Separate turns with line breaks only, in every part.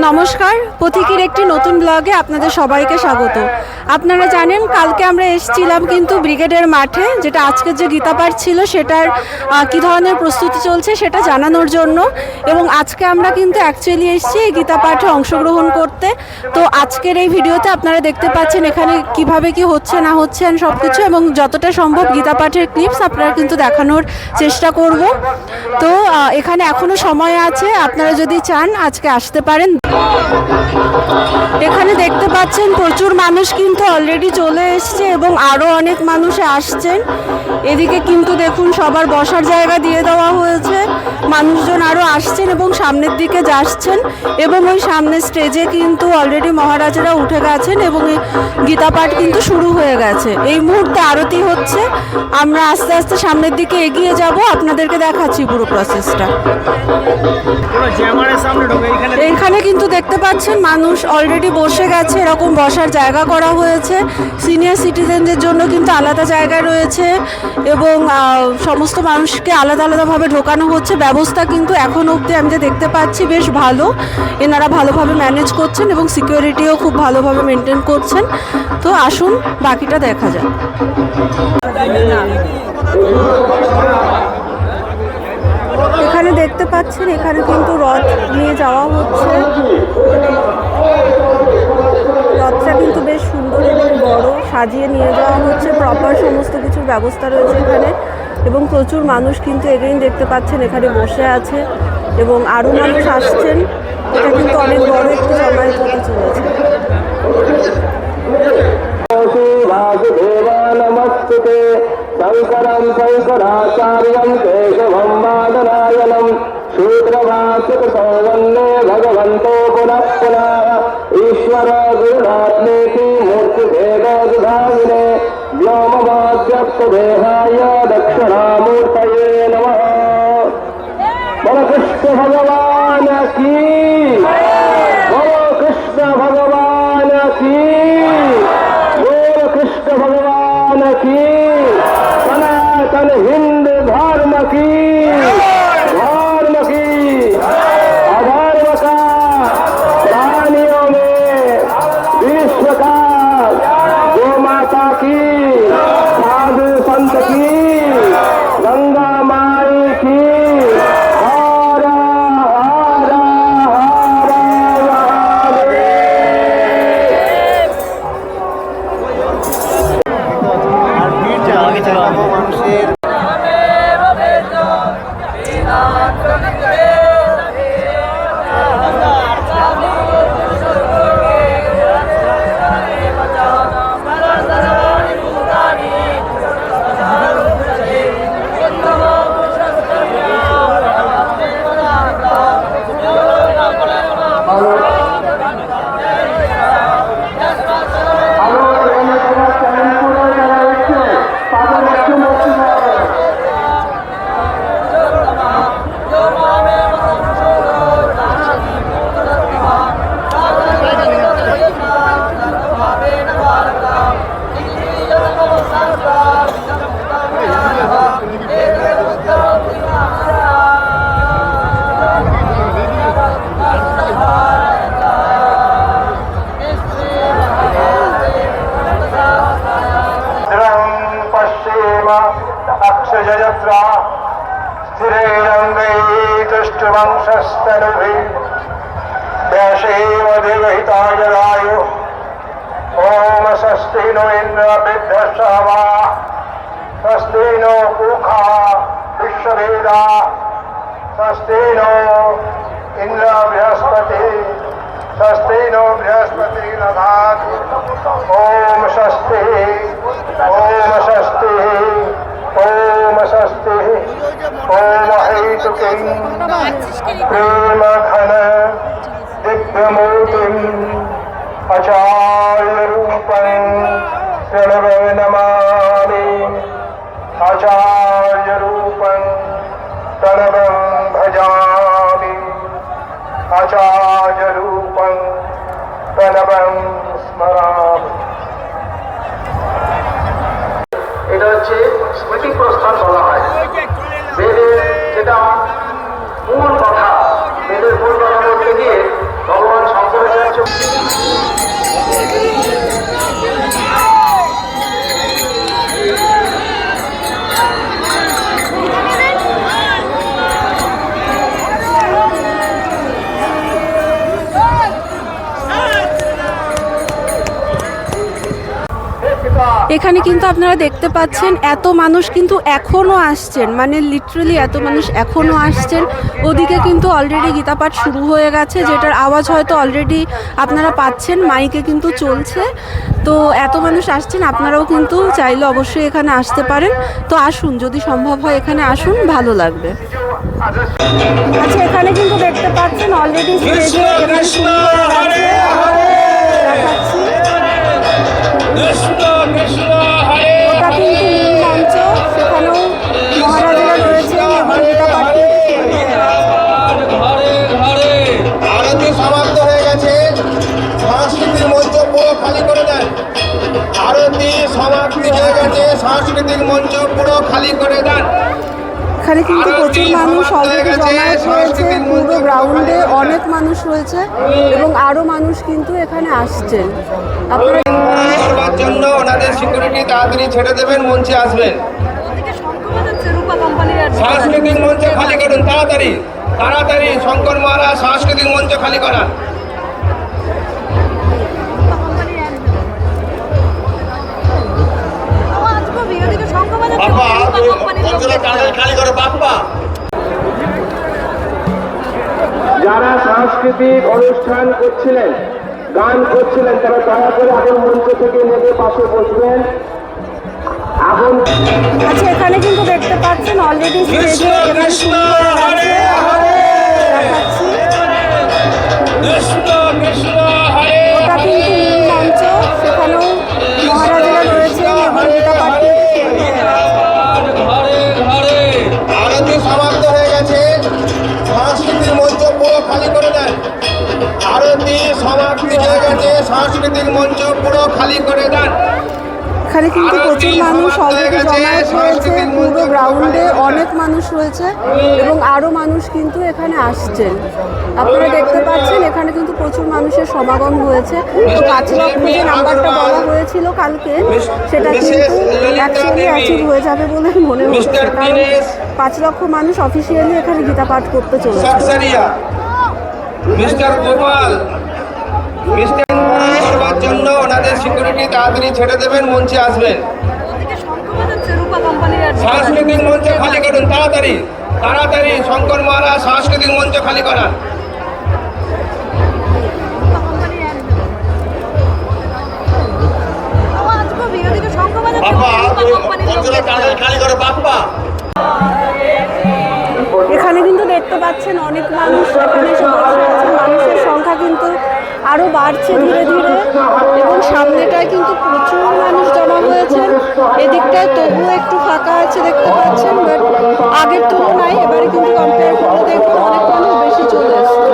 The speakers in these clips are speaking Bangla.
নমস্কার, পথিকের একটি নতুন ব্লগে আপনাদের সবাইকে স্বাগত। আপনারা জানেন কালকে আমরা এসেছিলাম কিন্তু ব্রিগেডের মাঠে, যেটা আজকের যে গীতাপাঠ ছিল সেটার কী ধরনের প্রস্তুতি চলছে সেটা জানানোর জন্য। এবং আজকে আমরা কিন্তু অ্যাকচুয়ালি এসেছি এই গীতাপাঠে অংশগ্রহণ করতে। তো আজকের এই ভিডিওতে আপনারা দেখতে পাচ্ছেন এখানে কিভাবে কি হচ্ছে না হচ্ছে সব কিছু, এবং যতটা সম্ভব গীতাপাঠের ক্লিপস আপনারা কিন্তু দেখানোর চেষ্টা করব। তো এখানে এখনও সময় আছে, আপনারা যদি চান আজকে আসতে পারেন। এখানে দেখতে পাচ্ছেন প্রচুর মানুষ কিন্তু অলরেডি চলে এসছে এবং আরও অনেক মানুষ আসছেন। এদিকে কিন্তু দেখুন সবার বসার জায়গা দিয়ে দেওয়া হয়েছে, মানুষজন আরও আসছেন এবং সামনের দিকে যাচ্ছেন। এবং ওই সামনের স্টেজে কিন্তু অলরেডি মহারাজারা উঠে গেছেন এবং এই গীতাপাঠ কিন্তু শুরু হয়ে গেছে। এই মুহূর্তে আরতি হচ্ছে, আমরা আস্তে আস্তে সামনের দিকে এগিয়ে যাব, আপনাদেরকে দেখাচ্ছি পুরো প্রসেসটা। এইখানে কিন্তু দেখতে পাচ্ছেন মানুষ অলরেডি বসে গেছে, এরকম বসার জায়গা করা হয়েছে। সিনিয়র সিটিজেনদের জন্য কিন্তু আলাদা জায়গা রয়েছে এবং সমস্ত মানুষকে আলাদা আলাদাভাবে ঢোকানো হচ্ছে। ব্যবস্থা কিন্তু এখন অবধি আমি যে দেখতে পাচ্ছি বেশ ভালো, এনারা ভালোভাবে ম্যানেজ করছেন এবং সিকিউরিটিও খুব ভালোভাবে মেনটেন করছেন। তো আসুন বাকিটা দেখা যাক। এখানে দেখতে পাচ্ছেন এখানে কিন্তু রথ নিয়ে যাওয়া হচ্ছে। রথটা কিন্তু বেশ সুন্দর এবং বড় সাজিয়ে নিয়ে যাওয়া হচ্ছে, প্রপার সমস্ত কিছুর ব্যবস্থা রয়েছে এখানে। এবং প্রচুর মানুষ কিন্তু এগেইন দেখতে পাচ্ছেন এখানে বসে আছে এবং আরও মানুষ আসছেন। এটা কিন্তু অনেক বড় একটি জমায়েত হতে চলেছে।
শঙ্করম শঙ্করাচার্যম কেশবম বাদরায়ণম সূত্রভাষ্যত সৌবন্যে ভগবন্তো পুনঃ পুনঃ ঈশ্বর গুরুনাথেতি মূর্তিভেদবিধায়িনে व्योमवाद्यर्थदेहाय दक्षिणामूर्तये नमः। बोलो कृष्ण भगवान की, बोलो कृष्ण भगवान की, बोलो कृष्ण भगवान की, सनातन हिंदू धर्म की, धर्म की अधर्म का प्राणियों में विश्व का गो माता की, साधु संत की, गंगा माई की हर हर हर महादेव। अक्षयजत्रा स्थिरैरङ्गैतुष्टवंशस्तनुभिः व्यासेव देवहिताय रायो। ॐ स्वस्ति नो इन्द्रवृद्धश्रवा स्वस्ति नो पूषा विश्ववेदा स्वस्ति नो इन्द्र बृहस्पति स्वस्ति नो बृहस्पति दधातु। ॐ स्वस्ति ॐ स्वस्ति ॐ स्वस्ति ॐ हेतुकिं प्रेम घन दिव्यमूर्तिम् आचार्यरूपं प्रणवं नमामि। आचार्यरूपं प्रणवं भजामि। आचार्यरूपं प्रणवं स्मरामि। এটা হচ্ছে স্মৃতি প্রস্থান বলা হয়। বেদের যেটা মূল কথা, বেদের মূল কথা বলতে গিয়ে
এখানে কিন্তু আপনারা দেখতে পাচ্ছেন এত মানুষ কিন্তু এখনও আসছেন, মানে লিটারালি এত মানুষ এখনও আসছেন। ওদিকে কিন্তু অলরেডি গীতাপাঠ শুরু হয়ে গেছে, যেটার আওয়াজ হয়তো অলরেডি আপনারা পাচ্ছেন, মাইকে কিন্তু চলছে। তো এত মানুষ আসছেন, আপনারাও কিন্তু চাইলে অবশ্যই এখানে আসতে পারেন। তো আসুন, যদি সম্ভব হয় এখানে আসুন, ভালো লাগবে। আচ্ছা, এখানে কিন্তু দেখতে পাচ্ছেন অলরেডি স্টেজে এখানে শুরু হয়ে গেছে। দেখাচ্ছি, ওটা কিন্তু মূল মঞ্চ, সেখানেও মহারাজারা রয়েছেন এবং গীতাপাঠটি
আরতি সমাপ্ত হয়ে গেছে। সাংস্কৃতিক মঞ্চ পুরো খালি করে দেন। আরতি সমাপ্তি হয়ে গেছে, সাংস্কৃতিক মঞ্চ পুরো খালি করে দেন।
এখানে কিন্তু প্রচুর মানুষ অলরেডি জমায়েত হয়েছে, পুরো গ্রাউন্ডে অনেক মানুষ রয়েছে এবং আরও মানুষ কিন্তু এখানে আসছেন। আপনারা
করবার জন্য ওনাদের সিকিউরিটি তাড়াতাড়ি ছেড়ে দেবেন, মঞ্চে আসবেন। সাংস্কৃতিক মঞ্চ খালি করুন, তাড়াতাড়ি তাড়াতাড়ি। শঙ্কর মহারাজ সাংস্কৃতিক মঞ্চ খালি করান। যারা সাংস্কৃতিক অনুষ্ঠান করছিলেন, গান করছিলেন, তারা দয়া করে এখন মঞ্চ থেকে নেমে পাশে বসবেন। এখন
আচ্ছা, এখানে কিন্তু দেখতে পাচ্ছেন অলরেডি স্টেজে এখানে শুরু হয়ে গেছে। দেখাচ্ছি, ওটা কিন্তু মূল মঞ্চ, সেখানেও মহারাজারা রয়েছেন এবং গীতাপাঠটি
আরতি সমাপ্ত হয়ে গেছে। সাংস্কৃতিক মঞ্চ পুরো খালি করে দেন। আরতি সমাপ্তি হয়ে গেছে, সাংস্কৃতিক মঞ্চ পুরো খালি করে দেন।
এখানে কিন্তু প্রচুর মানুষ অলরেডি জমায়েত হয়েছে, পুরো গ্রাউন্ডে অনেক মানুষ রয়েছে এবং আরও মানুষ কিন্তু এখানে আসছেন। আপনারা দেখতে পাচ্ছেন এখানে কিন্তু প্রচুর মানুষের সমাগম হয়েছে। তো 5 লক্ষ যে নাম্বারটা বলা হয়েছিল কালকে, সেটা কিন্তু অ্যাকচুয়ালি অ্যাচিভ হয়ে যাবে বলে মনে হচ্ছে, কারণ 5 লক্ষ মানুষ অফিসিয়ালি এখানে গীতা পাঠ করতে চলেছে।
সাকসারিয়া মিস্টার গোপাল করবার জন্য ওনাদের সিকিউরিটি তাড়াতাড়ি ছেড়ে দেবেন, মঞ্চে আসবেন। সাংস্কৃতিক মঞ্চ খালি করুন, তাড়াতাড়ি তাড়াতাড়ি। শঙ্কর মহারাজ সাংস্কৃতিক মঞ্চ খালি করান।
এখানে কিন্তু দেখতে পাচ্ছেন অনেক মানুষ এখানে এসে বসে আছেন। মানুষের সংখ্যা কিন্তু আরও বাড়ছে ধীরে ধীরে এবং সামনেটায় কিন্তু প্রচুর মানুষ জমা হয়েছেন। এদিকটায় তবুও একটু ফাঁকা আছে দেখতে পাচ্ছেন, বাট আগের তুলনায় এবারে কিন্তু কম্পেয়ার করে দেখুন অনেক মানুষ বেশি চলে এসছে।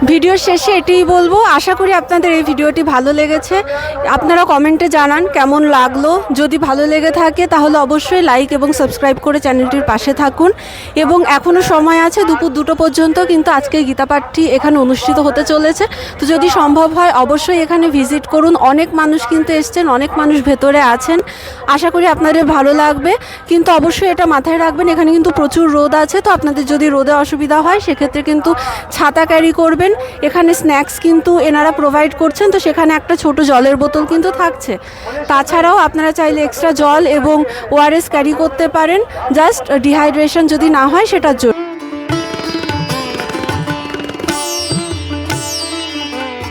ভিডিওর শেষে এটাই বলবো, আশা করি আপনাদের এই ভিডিওটি ভালো লেগেছে। আপনারা কমেন্টে জানান কেমন লাগলো। যদি ভালো লেগে থাকে তাহলে অবশ্যই লাইক এবং সাবস্ক্রাইব করে চ্যানেলটির পাশে থাকুন। এবং এখনও সময় আছে, দুপুর 2টো পর্যন্ত কিন্তু আজকে গীতাপাঠটি এখানে অনুষ্ঠিত হতে চলেছে। তো যদি সম্ভব হয় অবশ্যই এখানে ভিজিট করুন। অনেক মানুষ কিন্তু এসছেন, অনেক মানুষ ভেতরে আছেন। আশা করি আপনাদের ভালো লাগবে, কিন্তু অবশ্যই এটা মাথায় রাখবেন এখানে কিন্তু প্রচুর রোদ আছে। তো আপনাদের যদি রোদে অসুবিধা হয় সেক্ষেত্রে কিন্তু ছাতা ক্যারি করবেন। এখানে স্ন্যাক্স কিন্তু এনারা প্রোভাইড করছেন, তো সেখানে একটা ছোট জলের বোতল কিন্তু থাকছে। তাছাড়াও আপনারা চাইলে এক্সট্রা জল এবং ওআরএস ক্যারি করতে পারেন, জাস্ট ডিহাইড্রেশন যদি না হয় সেটার জন্য।